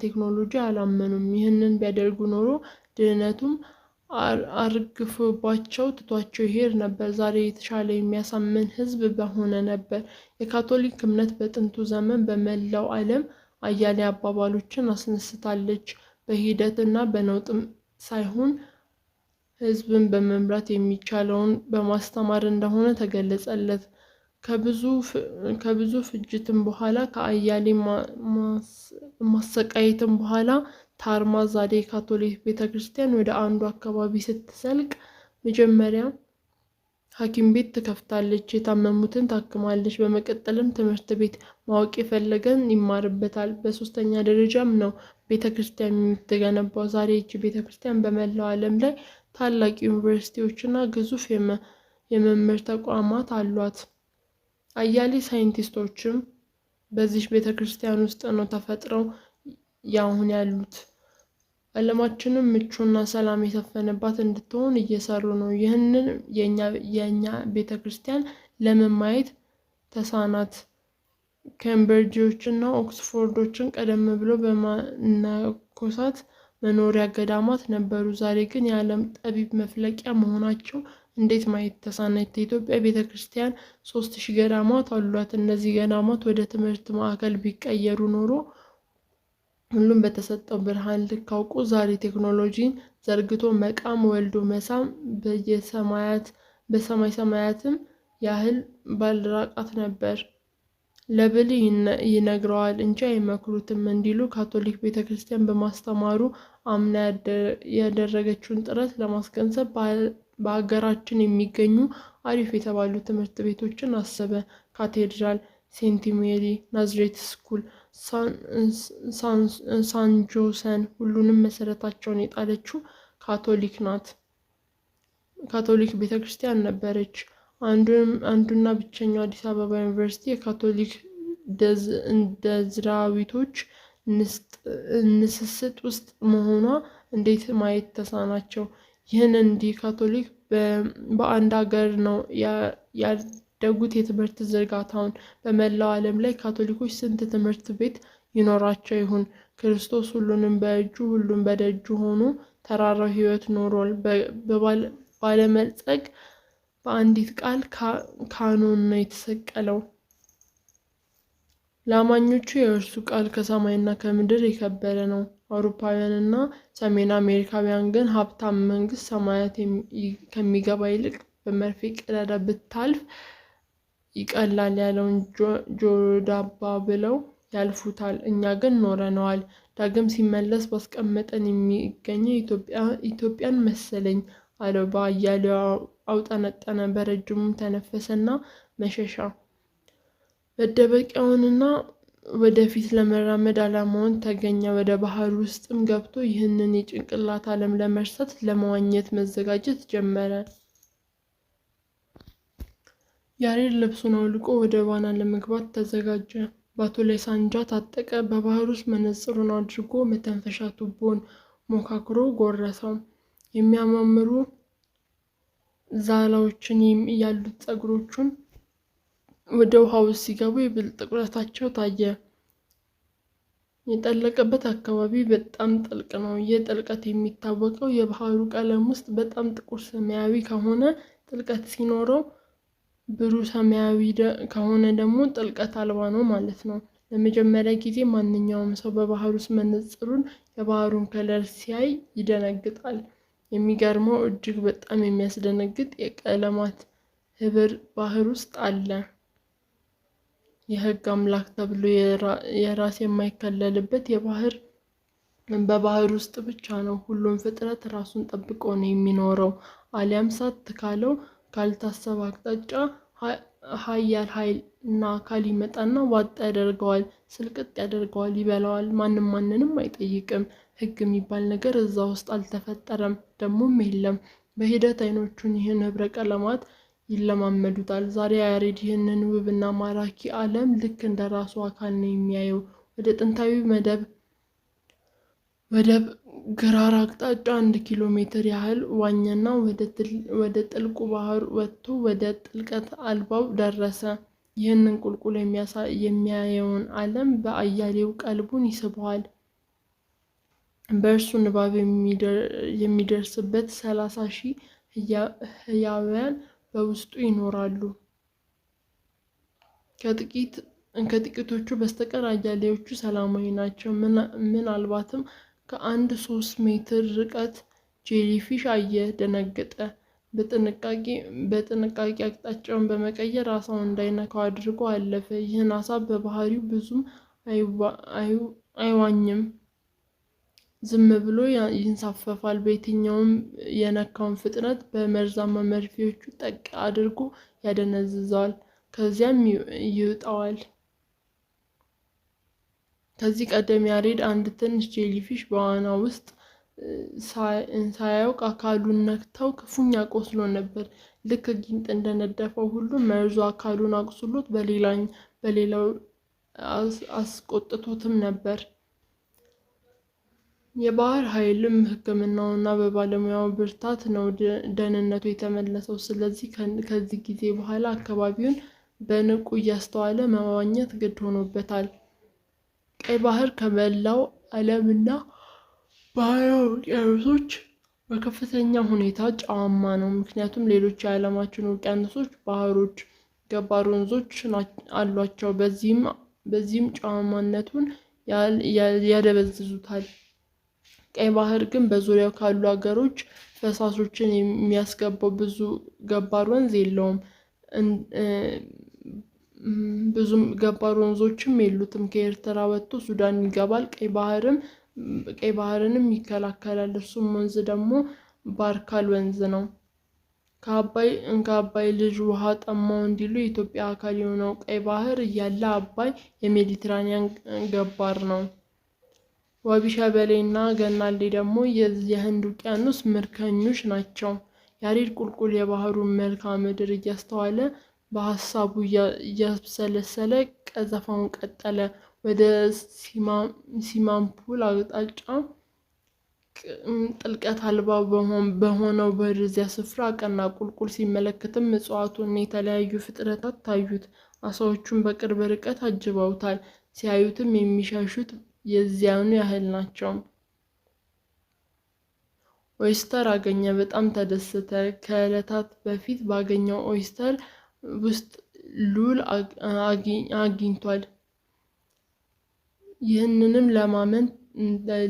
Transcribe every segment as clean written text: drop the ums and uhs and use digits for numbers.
ቴክኖሎጂ አላመኑም። ይህንን ቢያደርጉ ኖሮ ድህነቱም አርግፎባቸው ትቷቸው ይሄድ ነበር። ዛሬ የተሻለ የሚያሳምን ሕዝብ በሆነ ነበር። የካቶሊክ እምነት በጥንቱ ዘመን በመላው ዓለም አያሌ አባባሎችን አስነስታለች። በሂደትና በነውጥም ሳይሆን ሕዝብን በመምራት የሚቻለውን በማስተማር እንደሆነ ተገለጸለት። ከብዙ ፍጅትም በኋላ ከአያሌ ማሰቃየትም በኋላ ታርማ ዛሬ ካቶሊክ ቤተክርስቲያን ወደ አንዱ አካባቢ ስትዘልቅ መጀመሪያ ሐኪም ቤት ትከፍታለች፣ የታመሙትን ታክማለች። በመቀጠልም ትምህርት ቤት ማወቅ የፈለገን ይማርበታል። በሶስተኛ ደረጃም ነው ቤተክርስቲያን የምትገነባው። ዛሬ ይህች ቤተክርስቲያን በመላው ዓለም ላይ ታላቅ ዩኒቨርሲቲዎችና ግዙፍ የመምህር ተቋማት አሏት። አያሌ ሳይንቲስቶችም በዚህ ቤተክርስቲያን ውስጥ ነው ተፈጥረው ያሁን ያሉት። ዓለማችንም ምቹና ሰላም የሰፈነባት እንድትሆን እየሰሩ ነው። ይህንን የኛ ቤተክርስቲያን ለምን ማየት ተሳናት? ኬምብሪጅና ኦክስፎርዶችን ቀደም ብሎ በመነኮሳት መኖሪያ ገዳማት ነበሩ። ዛሬ ግን የዓለም ጠቢብ መፍለቂያ መሆናቸው እንዴት ማየት ተሳናት? የኢትዮጵያ ቤተክርስቲያን 3000 ገዳማት አሏት። እነዚህ ገዳማት ወደ ትምህርት ማዕከል ቢቀየሩ ኖሮ ሁሉም በተሰጠው ብርሃን ልክ አውቆ ዛሬ ቴክኖሎጂን ዘርግቶ መቃም ወልዶ መሳም በሰማይ ሰማያትም ያህል ባልራቃት ነበር። ለብል ይነግረዋል እንጂ አይመክሩትም እንዲሉ ካቶሊክ ቤተክርስቲያን በማስተማሩ አምና ያደረገችውን ጥረት ለማስገንዘብ በሀገራችን የሚገኙ አሪፍ የተባሉ ትምህርት ቤቶችን አሰበ። ካቴድራል፣ ሴንት ሜሪ፣ ናዝሬት ስኩል፣ ሳንጆሰን ሁሉንም መሰረታቸውን የጣለችው ካቶሊክ ቤተክርስቲያን ነበረች። አንዱና ብቸኛው አዲስ አበባ ዩኒቨርሲቲ የካቶሊክ ደዝራዊቶች ንስስት ውስጥ መሆኗ እንዴት ማየት ተሳናቸው? ይህን እንዲህ ካቶሊክ በአንድ ሀገር ነው ያደጉት። የትምህርት ዝርጋታውን በመላው ዓለም ላይ ካቶሊኮች ስንት ትምህርት ቤት ይኖራቸው ይሆን? ክርስቶስ ሁሉንም በእጁ ሁሉም በደጁ ሆኖ ተራራው ሕይወት ኖሯል። ባለመልጸግ በአንዲት ቃል ካኖን ነው የተሰቀለው። ለአማኞቹ የእርሱ ቃል ከሰማይና ከምድር የከበረ ነው። አውሮፓውያንና ሰሜን አሜሪካውያን ግን ሀብታም መንግስት ሰማያት ከሚገባ ይልቅ በመርፌ ቀዳዳ ብታልፍ ይቀላል ያለውን ጆሮዳባ ብለው ያልፉታል። እኛ ግን ኖረነዋል። ዳግም ሲመለስ ባስቀመጠን የሚገኘው ኢትዮጵያን መሰለኝ አለው። በአያሌው አውጠነጠነ፣ በረጅሙም ተነፈሰና መሸሻ መደበቂያውንና ወደፊት ለመራመድ ዓላማውን ተገኘ። ወደ ባህር ውስጥም ገብቶ ይህንን የጭንቅላት ዓለም ለመርሳት ለመዋኘት መዘጋጀት ጀመረ። ያሬድ ልብሱን አውልቆ ወደ ዋና ለመግባት ተዘጋጀ። ባቱ ላይ ሳንጃ ታጠቀ። በባህር ውስጥ መነጽሩን አድርጎ መተንፈሻ ቱቦን ሞካክሮ ጎረሰው። የሚያማምሩ ዛላዎችን ያሉት ፀጉሮቹን ወደ ውሃ ውስጥ ሲገቡ የብልት ጥቁረታቸው ታየ። የጠለቀበት አካባቢ በጣም ጥልቅ ነው። ይህ ጥልቀት የሚታወቀው የባህሩ ቀለም ውስጥ በጣም ጥቁር ሰማያዊ ከሆነ ጥልቀት ሲኖረው፣ ብሩህ ሰማያዊ ከሆነ ደግሞ ጥልቀት አልባ ነው ማለት ነው። ለመጀመሪያ ጊዜ ማንኛውም ሰው በባህር ውስጥ መነጽሩን የባህሩን ከለር ሲያይ ይደነግጣል። የሚገርመው እጅግ በጣም የሚያስደነግጥ የቀለማት ህብር ባህር ውስጥ አለ። የሕግ አምላክ ተብሎ የራስ የማይከለልበት በባህር ውስጥ ብቻ ነው ሁሉም ፍጥረት ራሱን ጠብቆ ነው የሚኖረው። አሊያም ሳት ካለው ካልታሰበ አቅጣጫ ኃያል ኃይል እና አካል ይመጣና ዋጥ ያደርገዋል፣ ስልቅጥ ያደርገዋል፣ ይበላዋል። ማንንም አይጠይቅም። ሕግ የሚባል ነገር እዛ ውስጥ አልተፈጠረም፣ ደሞም የለም። በሂደት አይኖቹን ይህን ህብረ ቀለማት ይለማመዱታል። ዛሬ ያሬድ ይህንን ውብና ማራኪ ዓለም ልክ እንደ ራሱ አካል ነው የሚያየው። ወደ ጥንታዊ ወደብ ግራር አቅጣጫ 1 ኪሎ ሜትር ያህል ዋኘና ወደ ጥልቁ ባህር ወጥቶ ወደ ጥልቀት አልባው ደረሰ። ይህንን ቁልቁል የሚያየውን ዓለም በአያሌው ቀልቡን ይስበዋል። በእርሱ ንባብ የሚደርስበት 30,000 ህያዋን በውስጡ ይኖራሉ። ከጥቂቶቹ በስተቀር አያሌዎቹ ሰላማዊ ናቸው። ምናልባትም ከአንድ 3 ሜትር ርቀት ጄሊፊሽ አየ። ደነገጠ። በጥንቃቄ አቅጣጫውን በመቀየር አሳውን እንዳይነካው አድርጎ አለፈ። ይህ አሳ በባህሪው ብዙም አይዋኝም፣ ዝም ብሎ ይንሳፈፋል። በየትኛውም የነካውን ፍጥነት በመርዛማ መርፌዎቹ ጠቅ አድርጎ ያደነዝዘዋል፣ ከዚያም ይውጠዋል። ከዚህ ቀደም ያሬድ አንድ ትንሽ ጄሊፊሽ በዋና ውስጥ ሳያውቅ አካሉን ነክተው ክፉኛ ቆስሎ ነበር። ልክ ጊንጥ እንደነደፈው ሁሉ መርዙ አካሉን አቁስሎት በሌላው አስቆጥቶትም ነበር። የባህር ኃይልም ሕክምናውና በባለሙያው ብርታት ነው ደህንነቱ የተመለሰው። ስለዚህ ከዚህ ጊዜ በኋላ አካባቢውን በንቁ እያስተዋለ መዋኘት ግድ ሆኖበታል። ቀይ ባህር ከመላው ዓለምና ባህረ ውቅያኖሶች በከፍተኛ ሁኔታ ጨዋማ ነው። ምክንያቱም ሌሎች የዓለማችን ውቅያኖሶች፣ ባህሮች፣ ገባር ወንዞች አሏቸው። በዚህም ጨዋማነቱን ያደበዝዙታል። ቀይ ባህር ግን በዙሪያው ካሉ አገሮች ፈሳሾችን የሚያስገባው ብዙ ገባር ወንዝ የለውም። ብዙም ገባር ወንዞችም የሉትም። ከኤርትራ ወጥቶ ሱዳን ይገባል። ቀይ ባህርንም ይከላከላል። እርሱም ወንዝ ደግሞ ባርካል ወንዝ ነው። ከአባይ ልጅ ውሃ ጠማው እንዲሉ የኢትዮጵያ አካል የሆነው ቀይ ባህር እያለ አባይ የሜዲትራኒያን ገባር ነው። ዋቢ ሸበሌ እና ገናሌ ደግሞ የህንድ ውቅያኖስ ምርኮኞች ናቸው። ያሬድ ቁልቁል የባህሩን መልክዓ ምድር እያስተዋለ በሀሳቡ እያብሰለሰለ ቀዘፋውን ቀጠለ። ወደ ሲማምፑል አቅጣጫ ጥልቀት አልባ በሆነው በዚያ ስፍራ አቀና። ቁልቁል ሲመለከትም እጽዋቱና የተለያዩ ፍጥረታት ታዩት። አሳዎቹም በቅርብ ርቀት አጅበውታል። ሲያዩትም የሚሸሹት የዚያኑ ያህል ናቸው። ኦይስተር አገኘ። በጣም ተደሰተ። ከዕለታት በፊት ባገኘው ኦይስተር ውስጥ ሉል አግኝቷል። ይህንንም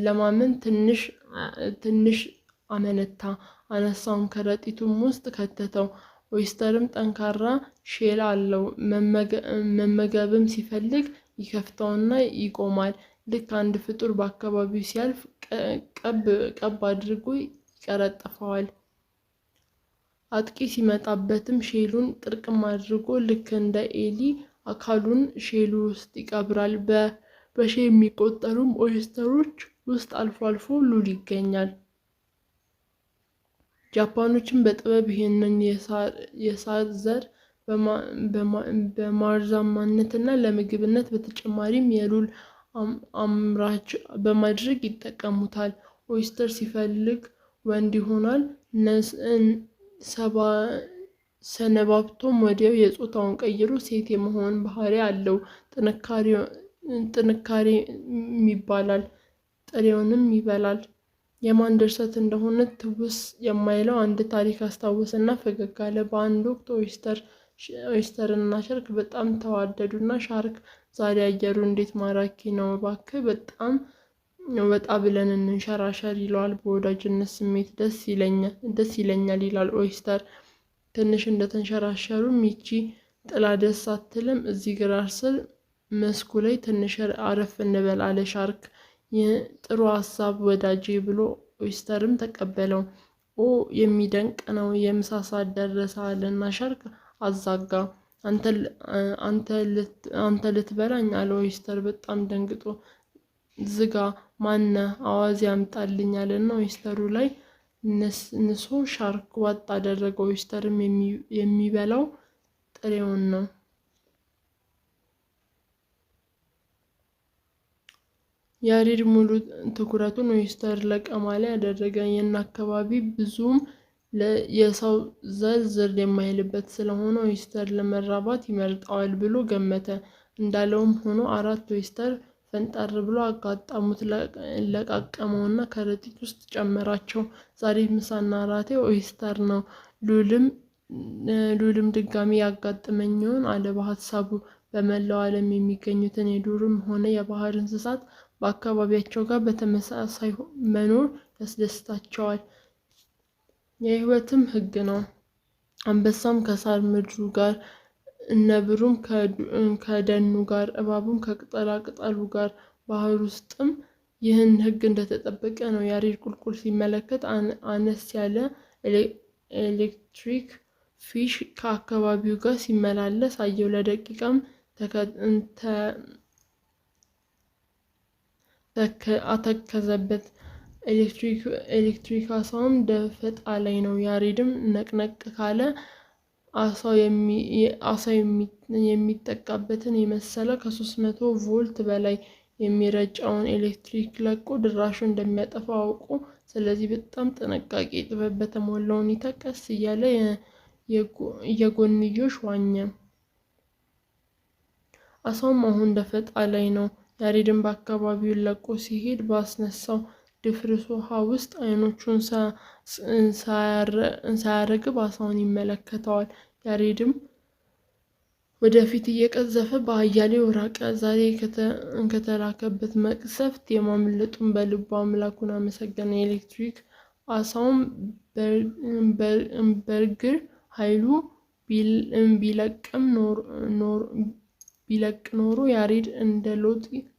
ለማመን ትንሽ አመነታ። አነሳውም፣ ከረጢቱም ውስጥ ከተተው። ኦይስተርም ጠንካራ ሼል አለው። መመገብም ሲፈልግ ይከፍተውና ይቆማል። ልክ አንድ ፍጡር በአካባቢው ሲያልፍ ቀብ አድርጎ ይቀረጥፈዋል። አጥቂ ሲመጣበትም ሼሉን ጥርቅም አድርጎ ልክ እንደ ኤሊ አካሉን ሼሉ ውስጥ ይቀብራል። በሺ የሚቆጠሩም ኦይስተሮች ውስጥ አልፎ አልፎ ሉል ይገኛል። ጃፓኖችም በጥበብ ይህንን የሳር ዘር በማርዛማነትና ለምግብነት በተጨማሪም የሉል አምራች በማድረግ ይጠቀሙታል። ኦይስተር ሲፈልግ ወንድ ይሆናል። ሰነባብቶም ወዲያው የጾታውን ቀይሮ ሴት የመሆን ባህሪ አለው። ጥንካሬ ይባላል። ጥሬውንም ይበላል። የማን ድርሰት እንደሆነ ትውስ የማይለው አንድ ታሪክ አስታወሰና ፈገግ አለ። በአንድ ወቅት ኦይስተርና ሻርክ በጣም ተዋደዱና ሻርክ ዛሬ አየሩ እንዴት ማራኪ ነው፣ እባክህ በጣም ወጣ ብለን እንንሸራሸር ይለዋል። በወዳጅነት ስሜት ደስ ይለኛል ይላል ኦይስተር። ትንሽ እንደተንሸራሸሩም ይቺ ጥላ ደስ አትልም? እዚህ ግራር ስር መስኩ ላይ ትንሽ አረፍ እንበል አለ ሻርክ። ይህ ጥሩ ሀሳብ ወዳጄ ብሎ ኦይስተርም ተቀበለው። ኦ የሚደንቅ ነው፣ የምሳ ሰዓት ደረሰ አለና ሻርክ አዛጋ። አንተ ልትበላኝ አለ ኦይስተር በጣም ደንግጦ። ዝጋ፣ ማነህ? አዋዜ ያምጣልኝ አለና ኦይስተሩ ላይ ንሶ ሻርክ ዋጥ አደረገ። ኦይስተርም የሚበላው ጥሬውን ነው። ያሬድ ሙሉ ትኩረቱን ኦይስተር ለቀማ ላይ ያደረገ። ይህን አካባቢ ብዙም የሰው ዘር ዝር የማይልበት ስለሆነ ኦይስተር ለመራባት ይመርጠዋል ብሎ ገመተ። እንዳለውም ሆኖ 4 ኦይስተር ፈንጠር ብሎ አጋጠሙት። ለቃቀመውና ከረጢት ውስጥ ጨመራቸው። ዛሬ ምሳና እራቴ ኦይስተር ነው። ሉልም ድጋሚ ያጋጥመኝ ይሆን አለ በሀሳቡ። በመላው ዓለም የሚገኙትን የዱርም ሆነ የባህር እንስሳት በአካባቢያቸው ጋር በተመሳሳይ መኖር ያስደስታቸዋል። የህይወትም ህግ ነው። አንበሳም ከሳር ምድሩ ጋር፣ ነብሩም ከደኑ ጋር፣ እባቡም ከቅጠላ ቅጠሉ ጋር፣ ባህር ውስጥም ይህን ህግ እንደተጠበቀ ነው። ያሬድ ቁልቁል ሲመለከት አነስ ያለ ኤሌክትሪክ ፊሽ ከአካባቢው ጋር ሲመላለስ አየው። ለደቂቃም አተከዘበት። ኤሌክትሪክ አሳውም ደፈጣ ላይ ነው። ያሬድም ነቅነቅ ካለ አሳው የሚጠቃበትን የመሰለ ከ300 ቮልት በላይ የሚረጨውን ኤሌክትሪክ ለቆ ድራሹ እንደሚያጠፋ አውቆ፣ ስለዚህ በጣም ጥንቃቄ ጥበብ በተሞላው ሁኔታ ቀስ እያለ የጎንዮሽ ዋኘ። አሳውም አሁን ደፈጣ ላይ ነው። ያሬድም በአካባቢው ለቆ ሲሄድ ባስነሳው ድፍርስ ውሃ ውስጥ አይኖቹን ሳያረግብ አሳውን ይመለከተዋል። ያሬድም ወደፊት እየቀዘፈ በአያሌው ራቀ። ዛሬ ከተላከበት መቅሰፍት የማምለጡን በልቡ አምላኩን አመሰገነ። የኤሌክትሪክ አሳውም በእግር ኃይሉ ቢለቅ ኖሮ ያሬድ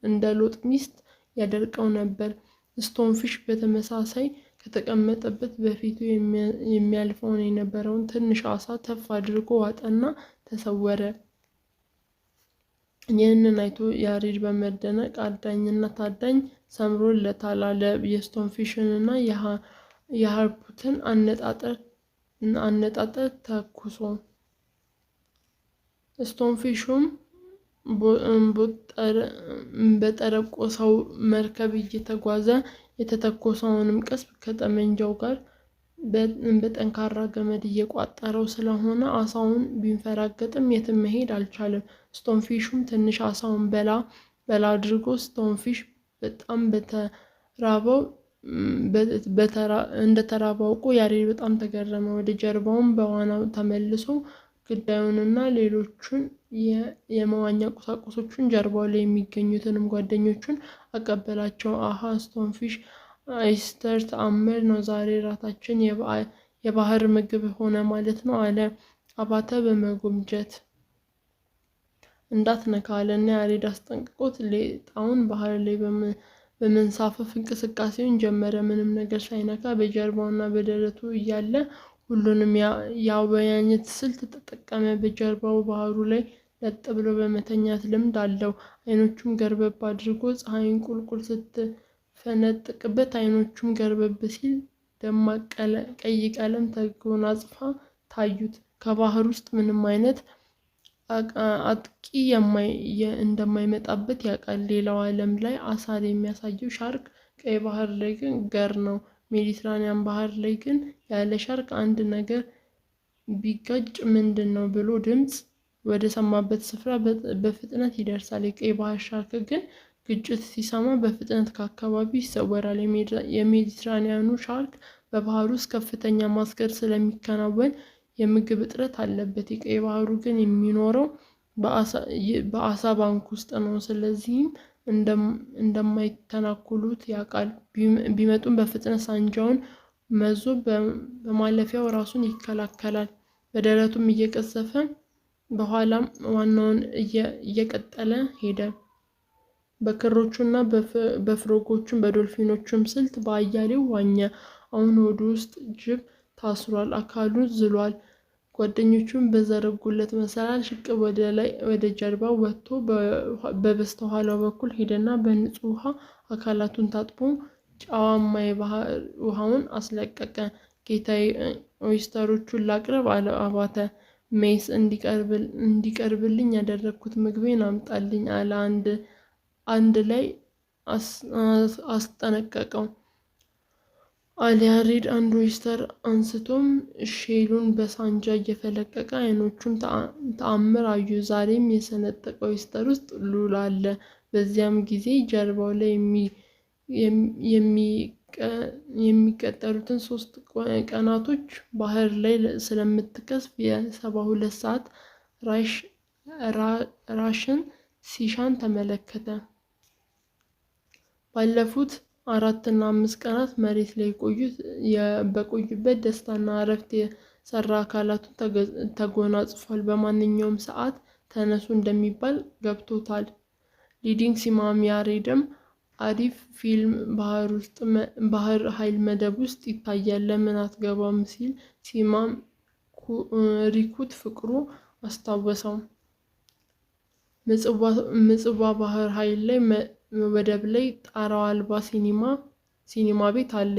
እንደ ሎጥ ሚስት ያደርቀው ነበር። ስቶንፊሽ በተመሳሳይ ከተቀመጠበት በፊቱ የሚያልፈውን የነበረውን ትንሽ አሳ ተፍ አድርጎ ዋጠና ተሰወረ። ይህንን አይቶ ያሬድ በመደነቅ አዳኝና ታዳኝ ሰምሮለታል አለ። የስቶንፊሽንና የሃርፑትን አነጣጠር ተኩሶ ስቶንፊሹም በጠረቆሰው መርከብ እየተጓዘ የተተኮሰውንም ቀስት ከጠመንጃው ጋር በጠንካራ ገመድ እየቋጠረው ስለሆነ አሳውን ቢንፈራገጥም የትም መሄድ አልቻለም። ስቶንፊሹም ትንሽ አሳውን በላ አድርጎ ስቶንፊሽ በጣም እንደተራበው አውቆ ያሬድ በጣም ተገረመ። ወደ ጀርባውም በዋናው ተመልሶ ግዳዩንና ሌሎቹን የመዋኛ ቁሳቁሶቹን ጀርባው ላይ የሚገኙትንም ጓደኞቹን አቀበላቸው። አሃ ስቶንፊሽ አይስተር ተአምር ነው! ዛሬ ራታችን የባህር ምግብ ሆነ ማለት ነው አለ አባተ በመጎምጀት። እንዳትነካ አለና ያሬድ አስጠንቅቆት ሌጣውን ባህር ላይ በመንሳፈፍ እንቅስቃሴውን ጀመረ። ምንም ነገር ሳይነካ በጀርባውና በደረቱ እያለ ሁሉንም የአወያየት ስልት ተጠቀመ። በጀርባው ባህሩ ላይ ለጥ ብሎ በመተኛት ልምድ አለው። አይኖቹም ገርበብ አድርጎ ፀሐይን ቁልቁል ስትፈነጥቅበት አይኖቹም ገርበብ ሲል ደማቅ ቀይ ቀለም ተጎናጽፋ ታዩት። ከባህር ውስጥ ምንም አይነት አጥቂ እንደማይመጣበት ያውቃል። ሌላው ዓለም ላይ አሳር የሚያሳየው ሻርክ፣ ቀይ ባህር ላይ ግን ገር ነው። ሜዲትራኒያን ባህር ላይ ግን ያለ ሻርክ አንድ ነገር ቢጋጭ ምንድን ነው ብሎ ድምፅ ወደ ሰማበት ስፍራ በፍጥነት ይደርሳል። የቀይ ባህር ሻርክ ግን ግጭት ሲሰማ በፍጥነት ከአካባቢው ይሰወራል። የሜዲትራኒያኑ ሻርክ በባህር ውስጥ ከፍተኛ ማስገር ስለሚከናወን የምግብ እጥረት አለበት። የቀይ ባህሩ ግን የሚኖረው በአሳ ባንክ ውስጥ ነው። ስለዚህም እንደማይተናኮሉት ያውቃል። ቢመጡም በፍጥነት ሳንጃውን መዞ በማለፊያው ራሱን ይከላከላል። በደረቱም እየቀዘፈ በኋላም ዋናውን እየቀጠለ ሄደ። በክሮቹና በፍሮጎቹም በዶልፊኖቹም ስልት በአያሌው ዋኘ። አሁን ሆዱ ውስጥ ጅብ ታስሯል። አካሉ ዝሏል። ጓደኞቹም በዘረጉለት መሰላል ሽቅብ ወደ ጀርባው ወጥቶ በበስተኋላው በኩል ሄደና በንጹህ ውሃ አካላቱን ታጥቦ ጨዋማ የባህር ውሃውን አስለቀቀ። ጌታዬ ኦይስተሮቹን ላቅርብ አለ አባተ። ሜስ እንዲቀርብልኝ ያደረግኩት ምግቤን አምጣልኝ አለ አንድ ላይ አስጠነቀቀው። ያሬድ አንድ ኦይስተር አንስቶም ሼሉን በሳንጃ እየፈለቀቀ አይኖቹም ተአምር አዩ። ዛሬም የሰነጠቀ ኦይስተር ውስጥ ሉል አለ። በዚያም ጊዜ ጀርባው ላይ የሚቀጠሉትን 3 ቀናቶች ባህር ላይ ስለምትቀዝፍ የ72 ሰዓት ራሽን ሲሻን ተመለከተ። ባለፉት 4 እና 5 ቀናት መሬት ላይ በቆዩበት ደስታና እረፍት የሰራ አካላቱን ተጎናጽፏል። በማንኛውም ሰዓት ተነሱ እንደሚባል ገብቶታል። ሊዲንግ ሲማም ያሬድም አሪፍ ፊልም ባህር ኃይል መደብ ውስጥ ይታያል ለምን አትገባም ሲል ሲማም ሪኩት ፍቅሩ አስታወሰው። ምጽዋ ባህር ኃይል ላይ ወደብ ላይ ጣራው አልባ ሲኒማ ቤት አለ።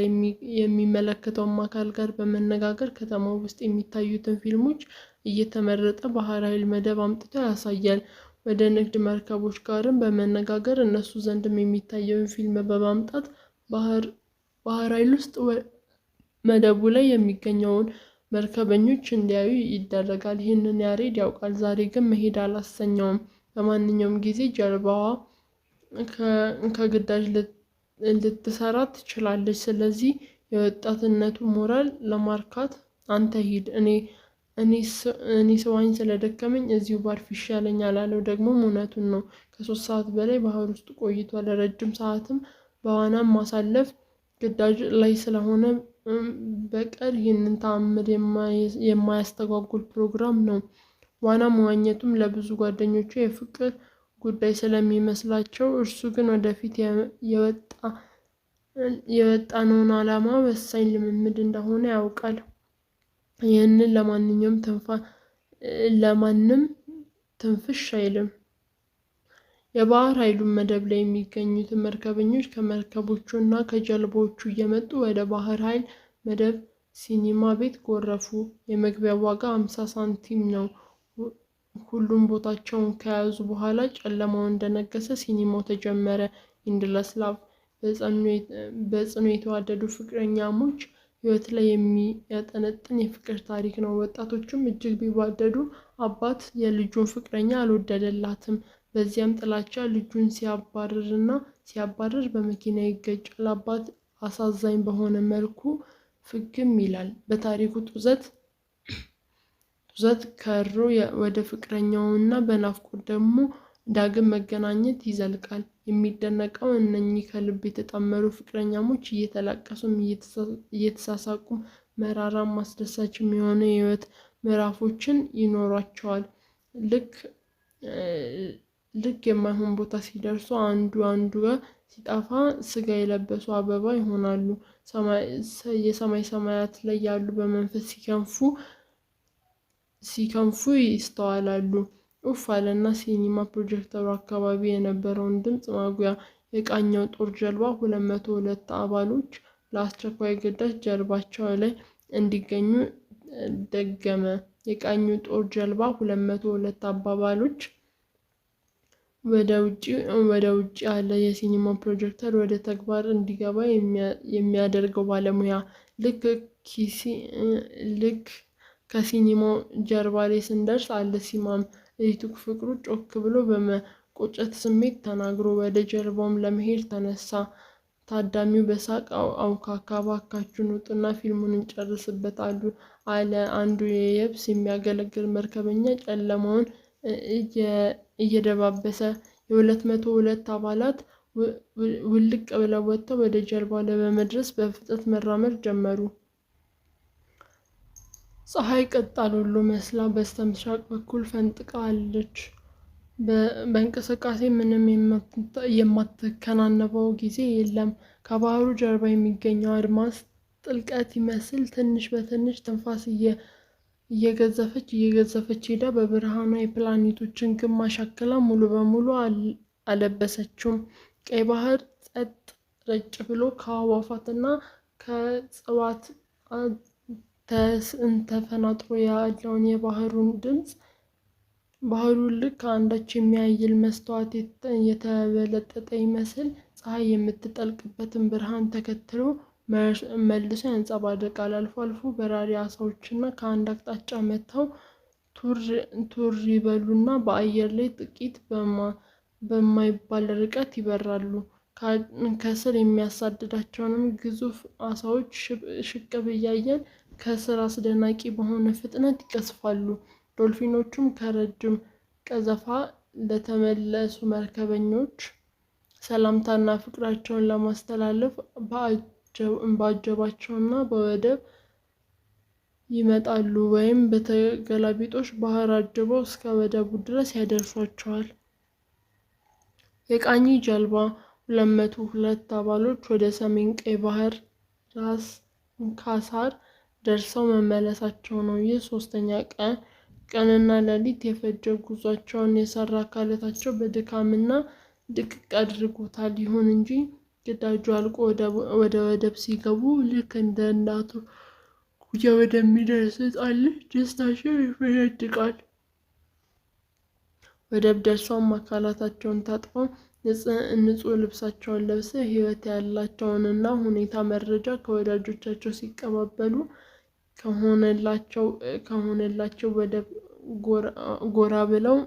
የሚመለከተውም አካል ጋር በመነጋገር ከተማው ውስጥ የሚታዩትን ፊልሞች እየተመረጠ ባህር ኃይል መደብ አምጥቶ ያሳያል። ወደ ንግድ መርከቦች ጋርም በመነጋገር እነሱ ዘንድም የሚታየውን ፊልም በማምጣት ባህር ኃይል ውስጥ መደቡ ላይ የሚገኘውን መርከበኞች እንዲያዩ ይደረጋል። ይህንን ያሬድ ያውቃል። ዛሬ ግን መሄድ አላሰኘውም። በማንኛውም ጊዜ ጀልባዋ ከግዳጅ ልትሰራ ትችላለች። ስለዚህ የወጣትነቱ ሞራል ለማርካት አንተ ሂድ፣ እኔ ስዋኝ ስለደከመኝ እዚሁ ባርፍ ይሻለኛል አለው። ደግሞም እውነቱን ነው። ከ3 ሰዓት በላይ ባህር ውስጥ ቆይቷል። ረጅም ሰዓትም በዋናም ማሳለፍ ግዳጅ ላይ ስለሆነ በቀር ይህንን ተአምር የማያስተጓጉል ፕሮግራም ነው። ዋና መዋኘቱም ለብዙ ጓደኞቹ የፍቅር ጉዳይ ስለሚመስላቸው እርሱ ግን ወደፊት የወጣነውን ዓላማ ወሳኝ ልምምድ እንደሆነ ያውቃል። ይህንን ለማንም ትንፍሽ አይልም። የባህር ኃይሉን መደብ ላይ የሚገኙትን መርከበኞች ከመርከቦቹ እና ከጀልባዎቹ እየመጡ ወደ ባህር ኃይል መደብ ሲኒማ ቤት ጎረፉ። የመግቢያው ዋጋ 50 ሳንቲም ነው። ሁሉም ቦታቸውን ከያዙ በኋላ ጨለማው እንደነገሰ ሲኒማው ተጀመረ። ኢንድለስ ላቭ በጽኑ የተዋደዱ ፍቅረኛሞች ሕይወት ላይ የሚያጠነጥን የፍቅር ታሪክ ነው። ወጣቶቹም እጅግ ቢዋደዱ አባት የልጁን ፍቅረኛ አልወደደላትም። በዚያም ጥላቻ ልጁን ሲያባርር በመኪና ይገጫል። አባት አሳዛኝ በሆነ መልኩ ፍግም ይላል። በታሪኩ ጡዘት ከሮ ወደ ፍቅረኛውና በናፍቆት ደግሞ ዳግም መገናኘት ይዘልቃል። የሚደነቀው እነኚህ ከልብ የተጣመሩ ፍቅረኛሞች እየተላቀሱም እየተሳሳቁም መራራም አስደሳችም የሆነ የህይወት ምዕራፎችን ይኖሯቸዋል። ልክ የማይሆን ቦታ ሲደርሱ አንዱ ጋር ሲጠፋ ስጋ የለበሱ አበባ ይሆናሉ። የሰማይ ሰማያት ላይ ያሉ በመንፈስ ሲከንፉ ይስተዋላሉ። ኡፍ አለና ሲኒማ ፕሮጀክተሩ አካባቢ የነበረውን ድምፅ ማጉያ የቃኘው ጦር ጀልባ 202 አባሎች ለአስቸኳይ ግዳጅ ጀልባቸው ላይ እንዲገኙ ደገመ። የቃኙ ጦር ጀልባ 202 አባባሎች ወደ ውጭ ያለ የሲኒማ ፕሮጀክተር ወደ ተግባር እንዲገባ የሚያደርገው ባለሙያ ልክ ከሲኒማው ጀርባ ላይ ስንደርስ አለ ሲማም ሪቱክ ፍቅሩ ጮክ ብሎ በመቆጨት ስሜት ተናግሮ ወደ ጀልባውም ለመሄድ ተነሳ። ታዳሚው በሳቅ አውካካ። እባካችሁን ውጡና ፊልሙን እንጨርስበት አለ አንዱ የየብስ የሚያገለግል መርከበኛ ጨለማውን እየደባበሰ። የ202 አባላት ውልቅ ብለው ወጥተው ወደ ጀልባው ለመድረስ በፍጥነት መራመድ ጀመሩ። ፀሐይ ቀጣሉሉ መስላ በስተምስራቅ በኩል ፈንጥቃ አለች። በእንቅስቃሴ ምንም የማትከናነበው ጊዜ የለም። ከባህሩ ጀርባ የሚገኘው አድማስ ጥልቀት ይመስል ትንሽ በትንሽ ትንፋስ እየገዘፈች ሄዳ በብርሃኗ የፕላኔቶችን ግማሽ አክላ ሙሉ በሙሉ አለበሰችውም። ቀይ ባህር ጸጥ ረጭ ብሎ ከአዕዋፋትና ከእጽዋት ተፈናጥሮ ያለውን የባህሩን ድምፅ ባህሩ ልክ አንዳች የሚያይል መስተዋት የተበለጠጠ ይመስል ፀሐይ የምትጠልቅበትን ብርሃን ተከትሎ መልሶ ያንጸባርቃል። አልፎ አልፎ በራሪ አሳዎችና ከአንድ አቅጣጫ መጥተው ቱር ይበሉና በአየር ላይ ጥቂት በማይባል ርቀት ይበራሉ። ከስር የሚያሳድዳቸውንም ግዙፍ አሳዎች ሽቅብ እያየን ከስር አስደናቂ በሆነ ፍጥነት ይቀዝፋሉ። ዶልፊኖቹም ከረጅም ቀዘፋ ለተመለሱ መርከበኞች ሰላምታና ፍቅራቸውን ለማስተላለፍ በአጀባቸውና በወደብ ይመጣሉ ወይም በተገላቢጦሽ ባህር አጅበው እስከ ወደቡ ድረስ ያደርሷቸዋል። የቃኝ ጀልባ 202 አባሎች ወደ ሰሜን ቀይ ባህር ራስ ካሳር ደርሰው መመለሳቸው ነው። ይህ ሶስተኛ ቀንና ሌሊት የፈጀ ጉዟቸውን የሰራ አካላቸው በድካምና ድቅቅ አድርጎታል። ይሁን እንጂ ግዳጁ አልቆ ወደ ወደብ ሲገቡ ልክ እንደ እናቱ ጉያ ወደሚደርስ ሕፃን ልጅ ደስታቸው ይፈነድቃል። ወደብ ደርሰውም አካላታቸውን ታጥበው ንጹህ ልብሳቸውን ለብሰው ሕይወት ያላቸውንና ሁኔታ መረጃ ከወዳጆቻቸው ሲቀባበሉ ከሆነላቸው ወደብ ጎራ ብለው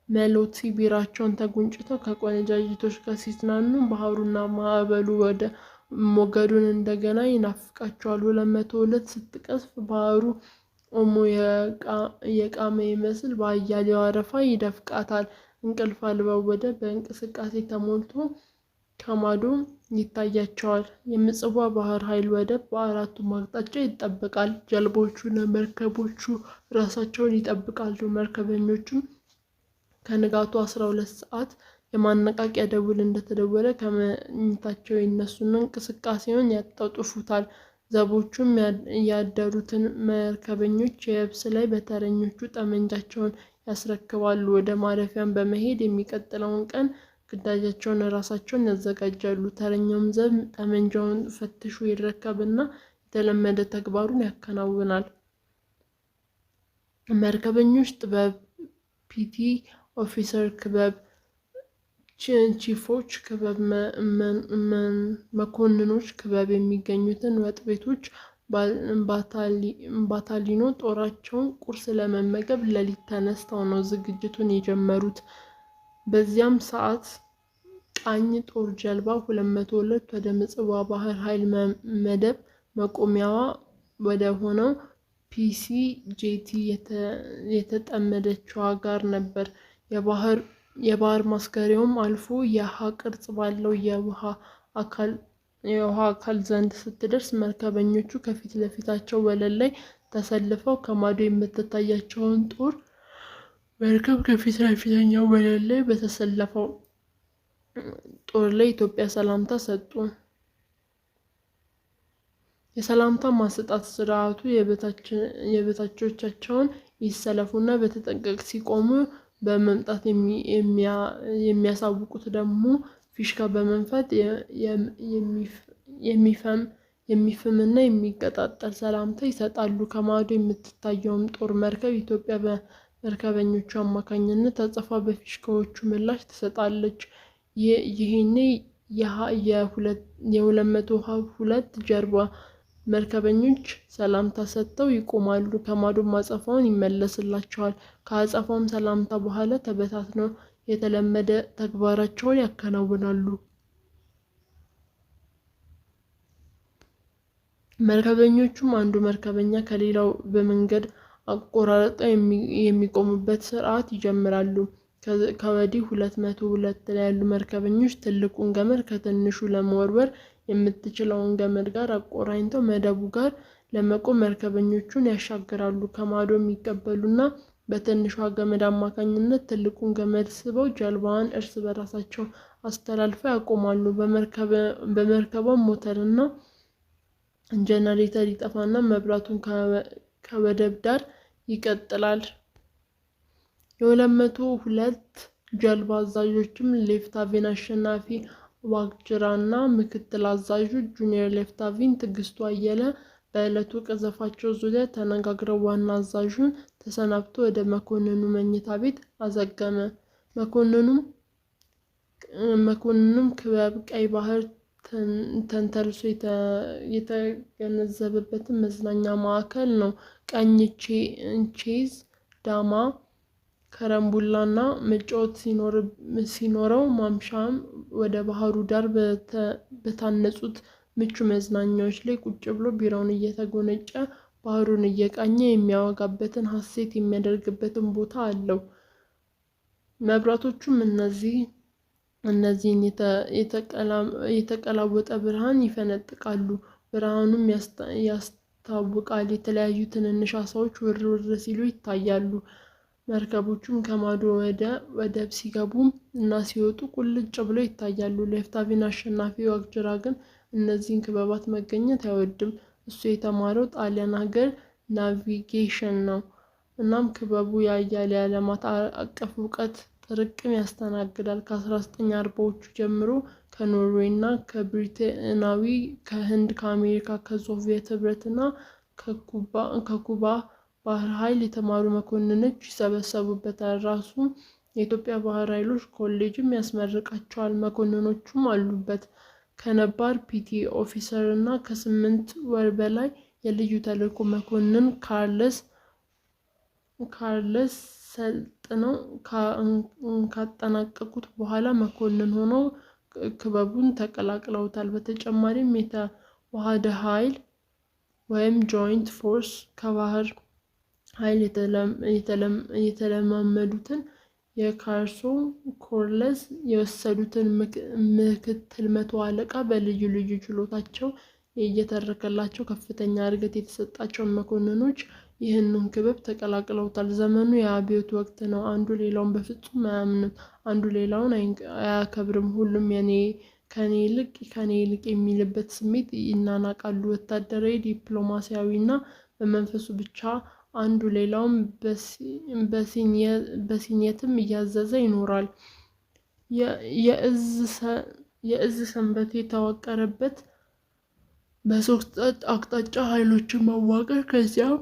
መሎቲ ቢራቸውን ተጎንጭተው ከቆነጃጅቶች ጋር ሲዝናኑ ባህሩና ማዕበሉ ወደ ሞገዱን እንደገና ይናፍቃቸዋል። 202 ስትቀዝፍ ባህሩ ኦሞ የቃመ ይመስል በአያሌው አረፋ ይደፍቃታል። እንቅልፍ አልባው ወደብ በእንቅስቃሴ ተሞልቶ ከማዶ ይታያቸዋል። የምጽዋ ባህር ኃይል ወደብ በአራቱም አቅጣጫ ይጠበቃል። ጀልባዎቹና መርከቦቹ ራሳቸውን ይጠብቃሉ። መርከበኞቹም ከንጋቱ 12 ሰዓት የማነቃቂያ ደውል እንደተደወለ ከመኝታቸው ይነሱና እንቅስቃሴውን ያጣጥፉታል። ዘቦቹም ያደሩትን መርከበኞች የብስ ላይ በተረኞቹ ጠመንጃቸውን ያስረክባሉ። ወደ ማረፊያም በመሄድ የሚቀጥለውን ቀን ግዳጃቸውን ራሳቸውን ያዘጋጃሉ። ተረኛውም ዘብ ጠመንጃውን ፈትሾ ይረከብና የተለመደ ተግባሩን ያከናውናል። መርከበኞች ጥበብ፣ ፒቲ ኦፊሰር ክበብ፣ ቺፎች ክበብ፣ መኮንኖች ክበብ የሚገኙትን ወጥ ቤቶች ባታሊኖ ጦራቸውን ቁርስ ለመመገብ ሌሊት ተነስተው ነው ዝግጅቱን የጀመሩት። በዚያም ሰዓት ቃኝ ጦር ጀልባ 202 ወደ ምጽዋ ባህር ኃይል መደብ መቆሚያዋ ወደ ሆነው ፒሲ ጄቲ የተጠመደችዋ ጋር ነበር። የባህር ማስገሪያውም አልፎ የሃ ቅርጽ ባለው የውሃ አካል ዘንድ ስትደርስ መርከበኞቹ ከፊት ለፊታቸው ወለል ላይ ተሰልፈው ከማዶ የምትታያቸውን ጦር መርከብ ከፊት ለፊተኛው ወለል ላይ በተሰለፈው ጦር ላይ ኢትዮጵያ ሰላምታ ሰጡ። የሰላምታ ማሰጣት ስርዓቱ የበታቾቻቸውን ይሰለፉና በተጠንቀቅ ሲቆሙ በመምጣት የሚያሳውቁት ደግሞ ፊሽካ በመንፋት የሚፍምና የሚቀጣጠል ሰላምታ ይሰጣሉ። ከማዶ የምትታየውም ጦር መርከብ ኢትዮጵያ በመርከበኞቹ አማካኝነት አጸፋ በፊሽካዎቹ ምላሽ ትሰጣለች። ይህኔ የ202 ጀልባ መርከበኞች ሰላምታ ሰጥተው ይቆማሉ። ከማዶም አጸፋውን ይመለስላቸዋል። ከአጸፋውም ሰላምታ በኋላ ተበታትነው የተለመደ ተግባራቸውን ያከናውናሉ። መርከበኞቹም አንዱ መርከበኛ ከሌላው በመንገድ አቆራርጠው የሚቆሙበት ስርዓት ይጀምራሉ። ከወዲህ 202 ላይ ያሉ መርከበኞች ትልቁን ገመድ ከትንሹ ለመወርወር የምትችለውን ገመድ ጋር አቆራኝተው መደቡ ጋር ለመቆም መርከበኞቹን ያሻግራሉ። ከማዶ የሚቀበሉና በትንሿ ገመድ አማካኝነት ትልቁን ገመድ ስበው ጀልባዋን እርስ በራሳቸው አስተላልፈው ያቆማሉ። በመርከቧም ሞተርና ጀነሬተር ይጠፋና መብራቱን ከወደብ ዳር ይቀጥላል። የ202 ጀልባ አዛዦችም ሌፍታናንት አሸናፊ ዋቅጅራና ምክትል አዛዡ ጁኒየር ሌፍታናንት ትዕግስቱ አየለ በዕለቱ ቀዘፋቸው ዙሪያ ተነጋግረው ዋና አዛዡን ተሰናብቶ ወደ መኮንኑ መኝታ ቤት አዘገመ። መኮንኑም ክበብ ቀይ ባህር ተንተርሶ የተገነዘበበትን መዝናኛ ማዕከል ነው። ቀኝ ቼዝ ዳማ ከረምቡላና መጫወት ሲኖረው ማምሻም ወደ ባህሩ ዳር በታነጹት ምቹ መዝናኛዎች ላይ ቁጭ ብሎ ቢራውን እየተጎነጨ ባህሩን እየቃኘ የሚያወጋበትን ሀሴት የሚያደርግበትን ቦታ አለው። መብራቶቹም እነዚህን የተቀላወጠ ብርሃን ይፈነጥቃሉ። ብርሃኑም ያስታውቃል። የተለያዩ ትንንሽ አሳዎች ውር ሲሉ ይታያሉ። መርከቦቹም ከማዶ ወደብ ሲገቡ እና ሲወጡ ቁልጭ ብለው ይታያሉ። ሌፍታቪን አሸናፊ ዋቅጅራ ግን እነዚህን ክበባት መገኘት አይወድም። እሱ የተማረው ጣሊያን ሀገር ናቪጌሽን ነው። እናም ክበቡ የአያሌ ዓለማት አቀፍ እውቀት ጥርቅም ያስተናግዳል። ከ1940ዎቹ ጀምሮ ከኖርዌይ እና ከብሪቴናዊ፣ ከህንድ፣ ከአሜሪካ፣ ከሶቪየት ህብረት እና ከኩባ ባህር ኃይል የተማሩ መኮንኖች ይሰበሰቡበታል። ራሱ የኢትዮጵያ ባህር ኃይሎች ኮሌጅም ያስመርቃቸዋል። መኮንኖቹም አሉበት። ከነባር ፒቲ ኦፊሰር እና ከ8 ወር በላይ የልዩ ተልዕኮ መኮንን ካርለስ ሰልጥነው ካጠናቀቁት በኋላ መኮንን ሆነው ክበቡን ተቀላቅለውታል። በተጨማሪም የተዋሃደ ኃይል ወይም ጆይንት ፎርስ ከባህር ኃይል የተለማመዱትን የካርሶ ኮርለስ የወሰዱትን ምክትል መቶ አለቃ በልዩ ልዩ ችሎታቸው እየተረከላቸው ከፍተኛ እድገት የተሰጣቸውን መኮንኖች ይህንን ክበብ ተቀላቅለውታል። ዘመኑ የአብዮት ወቅት ነው። አንዱ ሌላውን በፍጹም አያምንም። አንዱ ሌላውን አያከብርም። ሁሉም ከኔ ይልቅ የሚልበት ስሜት ይናናቃሉ። ወታደራዊ፣ ዲፕሎማሲያዊ እና በመንፈሱ ብቻ አንዱ ሌላውን በሲኘትም እያዘዘ ይኖራል። የእዝ ሰንበቴ የተዋቀረበት በሶስት አቅጣጫ ኃይሎችን ማዋቀር፣ ከዚያም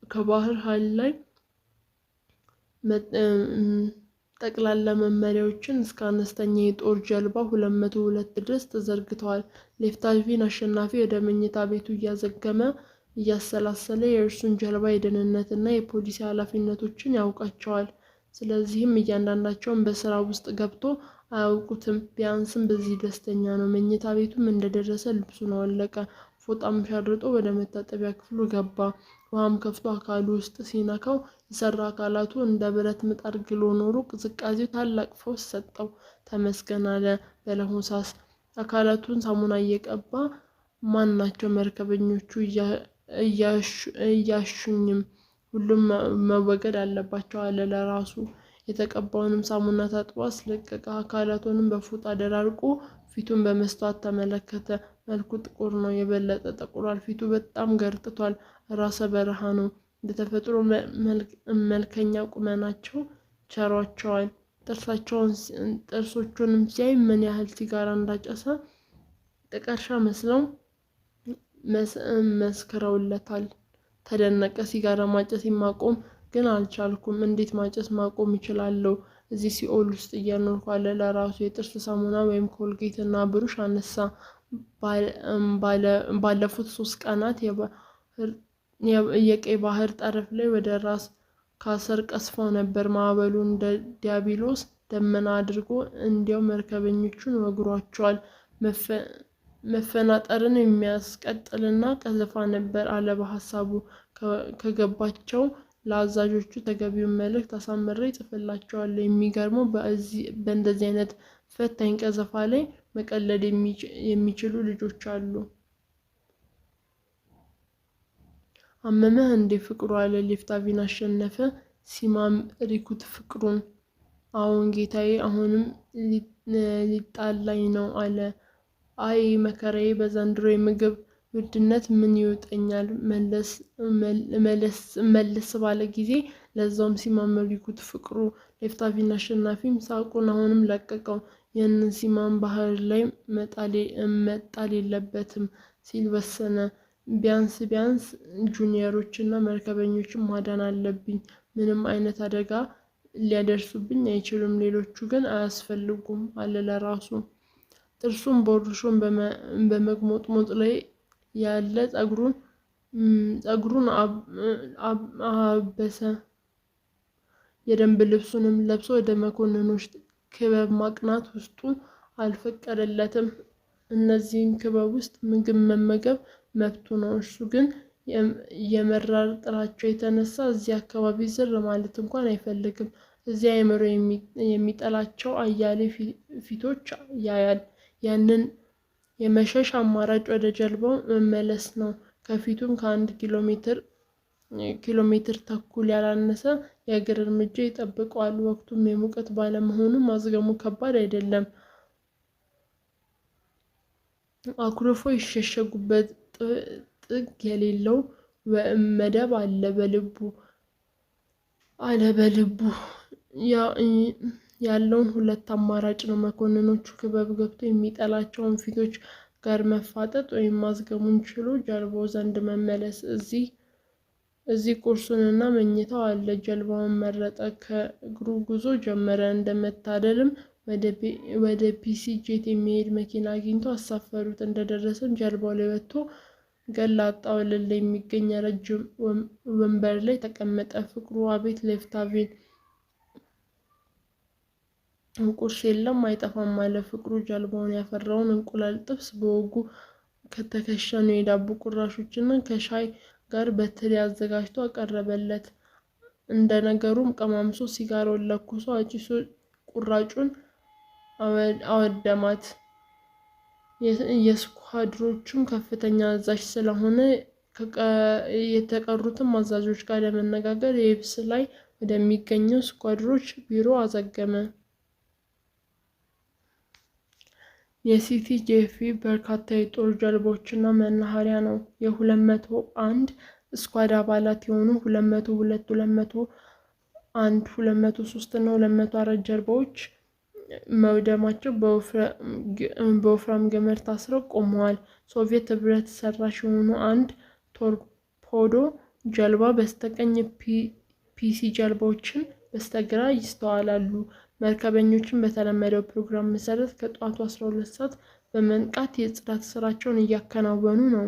ከባህር ኃይል ላይ ጠቅላላ መመሪያዎችን እስከ አነስተኛ የጦር ጀልባ 202 ድረስ ተዘርግተዋል። ሌፍታቪን አሸናፊ ወደ መኝታ ቤቱ እያዘገመ እያሰላሰለ የእርሱን ጀልባ የደህንነትና የፖሊሲ ኃላፊነቶችን ያውቃቸዋል። ስለዚህም እያንዳንዳቸውን በስራ ውስጥ ገብቶ አያውቁትም። ቢያንስም በዚህ ደስተኛ ነው። መኝታ ቤቱም እንደደረሰ ልብሱን አወለቀ። ፎጣም ሸርጦ ወደ መታጠቢያ ክፍሉ ገባ። ውሃም ከፍቶ አካሉ ውስጥ ሲነካው የሰራ አካላቱ እንደ ብረት ምጣድ ግሎ ኖሮ ቅዝቃዜው ታላቅ ፈውስ ሰጠው። ተመስገን አለ በለሆሳስ። አካላቱን ሳሙና እየቀባ ማን ናቸው መርከበኞቹ እያሹኝም ሁሉም መወገድ አለባቸው አለ ለራሱ። የተቀባውንም ሳሙና ታጥቦ አስለቀቀ። አካላቱንም በፎጣ ደራርቆ ፊቱን በመስታወት ተመለከተ። መልኩ ጥቁር ነው። የበለጠ ጠቁሯል። ፊቱ በጣም ገርጥቷል። ራሰ በረሃ ነው። በተፈጥሮ መልከኛ ቁመናቸው ቸሯቸዋል። ጥርሶቹንም ሲያይ ምን ያህል ሲጋራ እንዳጨሰ ጥቀርሻ መስለው መስክረውለታል። ተደነቀ። ሲጋራ ማጨስ ማቆም ግን አልቻልኩም። እንዴት ማጨስ ማቆም ይችላለሁ? እዚህ ሲኦል ውስጥ እየኖርኩ አለ ለራሱ። የጥርስ ሳሙና ወይም ኮልጌት እና ብሩሽ አነሳ። ባለፉት 3 ቀናት የቀይ ባህር ጠረፍ ላይ ወደ ራስ ካሰር ቀስፈው ነበር። ማዕበሉ እንደ ዲያብሎስ ደመና አድርጎ እንዲያው መርከበኞቹን ወግሯቸዋል። መፈናጠርን የሚያስቀጥልና ቀዘፋ ነበር አለ በሀሳቡ። ከገባቸው ለአዛዦቹ ተገቢውን መልእክት አሳምሬ ጽፍላቸዋለሁ። የሚገርመው በእንደዚህ አይነት ፈታኝ ቀዘፋ ላይ መቀለድ የሚችሉ ልጆች አሉ። አመመህ እንዴ ፍቅሩ አለ ሌፍታቪን አሸነፈ። ሲማም ሪኩት ፍቅሩን። አዎን ጌታዬ፣ አሁንም ሊጣላኝ ነው አለ። አይ መከራዬ፣ በዘንድሮ የምግብ ውድነት ምን ይውጠኛል። መለስ ባለ ጊዜ ለዛውም ሲማም ሪኩት ፍቅሩ። ሌፍታቪን አሸናፊም ሳቁን አሁንም ለቀቀው። ይህንን ሲማም ባህር ላይ መጣል የለበትም ሲል ወሰነ። ቢያንስ ጁኒየሮችና መርከበኞችን ማዳን አለብኝ። ምንም አይነት አደጋ ሊያደርሱብኝ አይችሉም። ሌሎቹ ግን አያስፈልጉም አለ ለራሱ። ጥርሱን ቦርሾን በመግሞጥሞጥ ላይ ያለ ጸጉሩን አበሰ። የደንብ ልብሱንም ለብሶ ወደ መኮንኖች ክበብ ማቅናት ውስጡ አልፈቀደለትም። እነዚህን ክበብ ውስጥ ምግብ መመገብ መብቱ ነው። እርሱ ግን የመራር ጥላቻው የተነሳ እዚህ አካባቢ ዝር ማለት እንኳን አይፈልግም። እዚያ አእምሮ የሚጠላቸው አያሌ ፊቶች ያያል። ያንን የመሸሽ አማራጭ ወደ ጀልባው መመለስ ነው። ከፊቱም ኪሎ ሜትር ተኩል ያላነሰ የእግር እርምጃ ይጠብቀዋል። ወቅቱም የሙቀት ባለመሆኑ ማዝገሙ ከባድ አይደለም። አኩርፎ ይሸሸጉበት ጥግ የሌለው መደብ አለ በልቡ ያለውን ሁለት አማራጭ ነው። መኮንኖቹ ክበብ ገብቶ የሚጠላቸውን ፊቶች ጋር መፋጠጥ ወይም ማዝገሙን ችሎ ጀልባው ዘንድ መመለስ። እዚህ ቁርሱንና መኝታው አለ። ጀልባውን መረጠ። ከእግሩ ጉዞ ጀመረ። እንደመታደልም ወደ ፒሲ ጄት የሚሄድ መኪና አግኝቶ አሳፈሩት። እንደደረሰም ጀልባው ላይ ወጥቶ ገላጣ ወለል ላይ የሚገኝ ረጅም ወንበር ላይ ተቀመጠ። ፍቅሩ አቤት ሌፍታቬን ቁርስ የለም አይጠፋም አለ ፍቅሩ። ጀልባውን ያፈራውን እንቁላል ጥብስ በወጉ ከተከሸኑ የዳቦ ቁራሾችና ከሻይ ጋር በትሪ አዘጋጅቶ አቀረበለት። እንደ ነገሩም ቀማምሶ ሲጋራውን ለኩሶ አጭሶ ቁራጩን አወደማት። የስኳድሮቹም ከፍተኛ አዛዥ ስለሆነ የተቀሩትም አዛዦች ጋር ለመነጋገር የብስ ላይ ወደሚገኘው ስኳድሮች ቢሮ አዘገመ። የሲቲ ጄፊ በርካታ የጦር ጀልባዎችና መናኸሪያ ነው። የ201 ስኳድ አባላት የሆኑ 202፣ 201፣ 203 እና 204 ጀልባዎች መውደማቸው በወፍራም ገመድ ታስረው ቆመዋል። ሶቪየት ህብረት ሰራሽ የሆኑ አንድ ቶርፔዶ ጀልባ በስተቀኝ፣ ፒሲ ጀልባዎችን በስተግራ ይስተዋላሉ። መርከበኞችም በተለመደው ፕሮግራም መሰረት ከጠዋቱ 12 ሰዓት በመንቃት የጽዳት ስራቸውን እያከናወኑ ነው።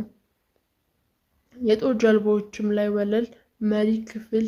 የጦር ጀልባዎችም ላይ ወለል፣ መሪ ክፍል፣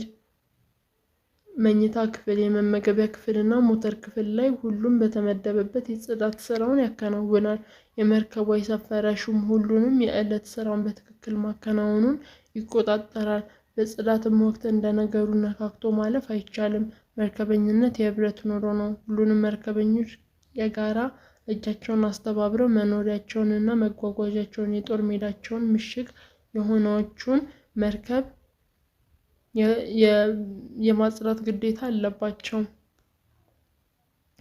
መኝታ ክፍል፣ የመመገቢያ ክፍል እና ሞተር ክፍል ላይ ሁሉም በተመደበበት የጽዳት ስራውን ያከናውናል። የመርከቧ የሰፈረ ሹም ሁሉንም የዕለት ስራውን በትክክል ማከናወኑን ይቆጣጠራል። በጽዳትም ወቅት እንደ ነገሩ ነካክቶ ማለፍ አይቻልም። መርከበኝነት የህብረት ኑሮ ነው። ሁሉንም መርከበኞች የጋራ እጃቸውን አስተባብረው መኖሪያቸውን እና መጓጓዣቸውን የጦር ሜዳቸውን ምሽግ የሆነችውን መርከብ የማጽዳት ግዴታ አለባቸው።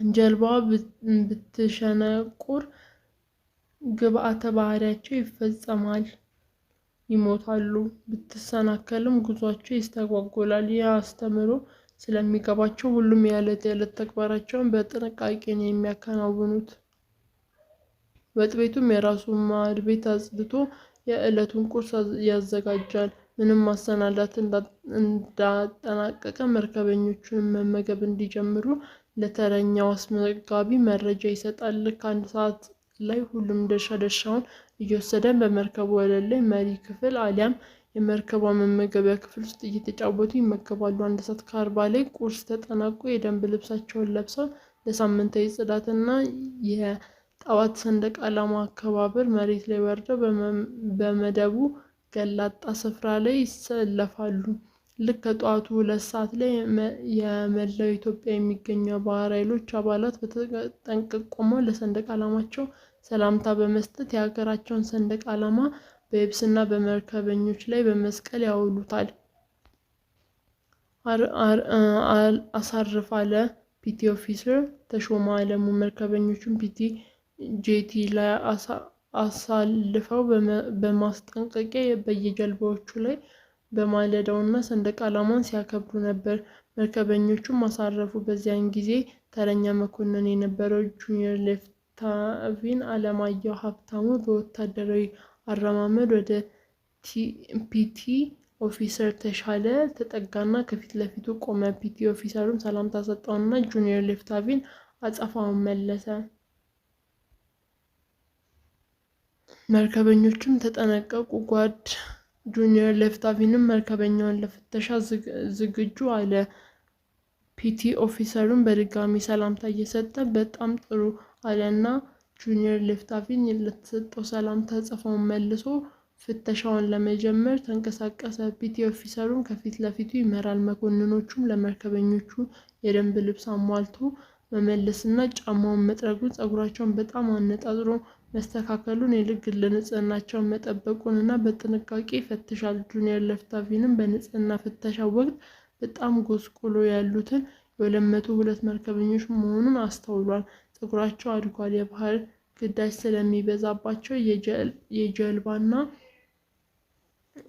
ጀልባዋ ብትሸነቁር ግብዓተ ባህሪያቸው ይፈጸማል፣ ይሞታሉ። ብትሰናከልም ጉዟቸው ይስተጓጎላል። ይህ አስተምህሮ ስለሚገባቸው ሁሉም የዕለት ተግባራቸውን በጥንቃቄ ነው የሚያከናውኑት። ወጥ ቤቱም የራሱን ማዕድ ቤት አጽድቶ የዕለቱን ቁርስ ያዘጋጃል። ምንም ማሰናዳት እንዳጠናቀቀ መርከበኞቹን መመገብ እንዲጀምሩ ለተረኛው አስመጋቢ መረጃ ይሰጣል። ልክ 1 ሰዓት ላይ ሁሉም ድርሻውን እየወሰደ በመርከቡ ወለል ላይ መሪ ክፍል አሊያም የመርከቧ መመገቢያ ክፍል ውስጥ እየተጫወቱ ይመገባሉ። 1:40 ላይ ቁርስ ተጠናቆ የደንብ ልብሳቸውን ለብሰው ለሳምንታዊ ጽዳትና የጠዋት ሰንደቅ ዓላማ አከባበር መሬት ላይ ወርደው በመደቡ ገላጣ ስፍራ ላይ ይሰለፋሉ። ልክ ከጠዋቱ 2 ሰዓት ላይ የመላው ኢትዮጵያ የሚገኙ የባህር ኃይሎች አባላት በተጠንቀቅ ቆመው ለሰንደቅ ዓላማቸው ሰላምታ በመስጠት የሀገራቸውን ሰንደቅ ዓላማ በየብስና በመርከበኞች ላይ በመስቀል ያውሉታል። አሳርፍ አለ ፒቲ ኦፊሰር ተሾመ አለሙ። መርከበኞቹን ፒቲ ጄቲ ላይ አሳልፈው በማስጠንቀቂያ በየጀልባዎቹ ላይ በማለዳውና ሰንደቅ ዓላማን ሲያከብሩ ነበር። መርከበኞቹም አሳረፉ። በዚያን ጊዜ ተረኛ መኮንን የነበረው ጁኒየር ሌፍታቪን አለማየሁ ሀብታሙ በወታደራዊ አረማመድ ወደ ፒቲ ኦፊሰር ተሻለ ተጠጋና ከፊት ለፊቱ ቆመ። ፒቲ ኦፊሰሩም ሰላምታ ሰጠውና ጁኒየር ሌፍታቪን አጸፋውን መለሰ። መርከበኞቹም ተጠነቀቁ። ጓድ ጁኒየር ሌፍታቪንም መርከበኛውን ለፍተሻ ዝግጁ አለ። ፒቲ ኦፊሰሩን በድጋሚ ሰላምታ እየሰጠ በጣም ጥሩ አለና ጁኒየር ሌፍታቪን ለተሰጠው ሰላምታ ጽፎውን መልሶ ፍተሻውን ለመጀመር ተንቀሳቀሰ። ፒቲ ኦፊሰሩም ከፊት ለፊቱ ይመራል። መኮንኖቹም ለመርከበኞቹ የደንብ ልብስ አሟልቶ መመለስና ጫማውን መጥረጉን፣ ፀጉራቸውን በጣም አነጣጥሮ መስተካከሉን፣ የግል ንጽህናቸውን መጠበቁንና በጥንቃቄ ይፈትሻል። ጁኒየር ሌፍታቪንም በንጽህና ፍተሻው ወቅት በጣም ጎስቁሎ ያሉትን የ202 መርከበኞች መሆኑን አስተውሏል። ፀጉራቸው አድጓል። የባህር ግዳጅ ስለሚበዛባቸው የጀልባና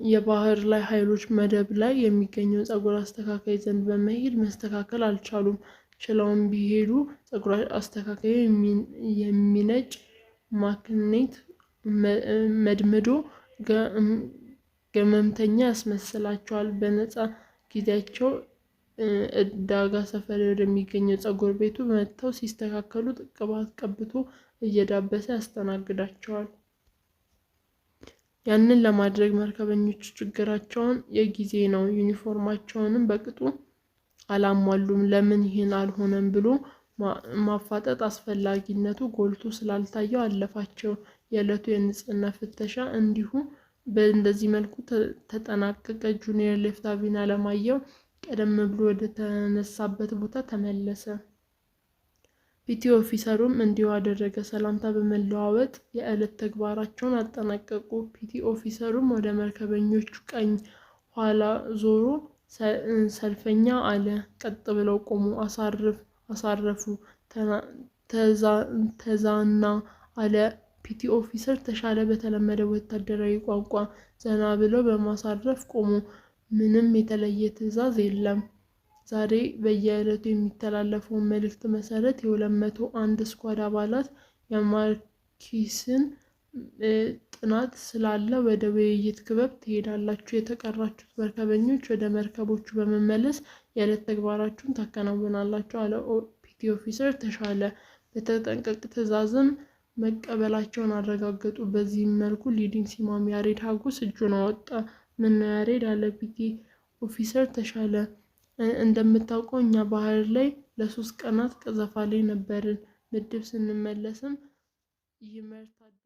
የባህር ላይ ኃይሎች መደብ ላይ የሚገኘው ፀጉር አስተካካይ ዘንድ በመሄድ መስተካከል አልቻሉም። ችለውም ቢሄዱ ፀጉር አስተካካዩ የሚነጭ ማክኔት መድምዶ ገመምተኛ ያስመስላቸዋል። በነፃ ጊዜያቸው ዕዳጋ ሰፈር ወደሚገኘው ፀጉር ቤቱ መጥተው ሲስተካከሉ ቅባት ቀብቶ እየዳበሰ ያስተናግዳቸዋል። ያንን ለማድረግ መርከበኞቹ ችግራቸውን የጊዜ ነው። ዩኒፎርማቸውንም በቅጡ አላሟሉም። ለምን ይህን አልሆነም ብሎ ማፋጠጥ አስፈላጊነቱ ጎልቶ ስላልታየው አለፋቸው። የዕለቱ የንጽህና ፍተሻ እንዲሁ በእንደዚህ መልኩ ተጠናቀቀ። ጁኒየር ሌፍታቪን አለማየሁ ቀደም ብሎ ወደ ተነሳበት ቦታ ተመለሰ። ፒቲ ኦፊሰሩም እንዲሁ አደረገ። ሰላምታ በመለዋወጥ የዕለት ተግባራቸውን አጠናቀቁ። ፒቲ ኦፊሰሩም ወደ መርከበኞቹ ቀኝ ኋላ ዞሮ ሰልፈኛ አለ። ቀጥ ብለው ቆሙ። አሳረፉ። ተዛና አለ ፒቲ ኦፊሰር ተሻለ በተለመደ ወታደራዊ ቋንቋ። ዘና ብለው በማሳረፍ ቆሙ። ምንም የተለየ ትዕዛዝ የለም። ዛሬ በየዕለቱ የሚተላለፈውን መልእክት መሰረት የ201 ስኳድ አባላት የማርኪስን ጥናት ስላለ ወደ ውይይት ክበብ ትሄዳላችሁ። የተቀራችሁት መርከበኞች ወደ መርከቦቹ በመመለስ የዕለት ተግባራችሁን ታከናውናላችሁ አለ ፒቲ ኦፊሰር ተሻለ። በተጠንቀቅ ትዕዛዝም መቀበላቸውን አረጋገጡ። በዚህም መልኩ ሊዲንግ ሲማም ያሬድ ሀጎስ እጁን አወጣ። ምነው ያሬድ አለ ፒቲ ኦፊሰር ተሻለ። እንደምታውቀው እኛ ባህር ላይ ለ3 ቀናት ቀዘፋ ላይ ነበርን። ምድብ ስንመለስም ይመርታ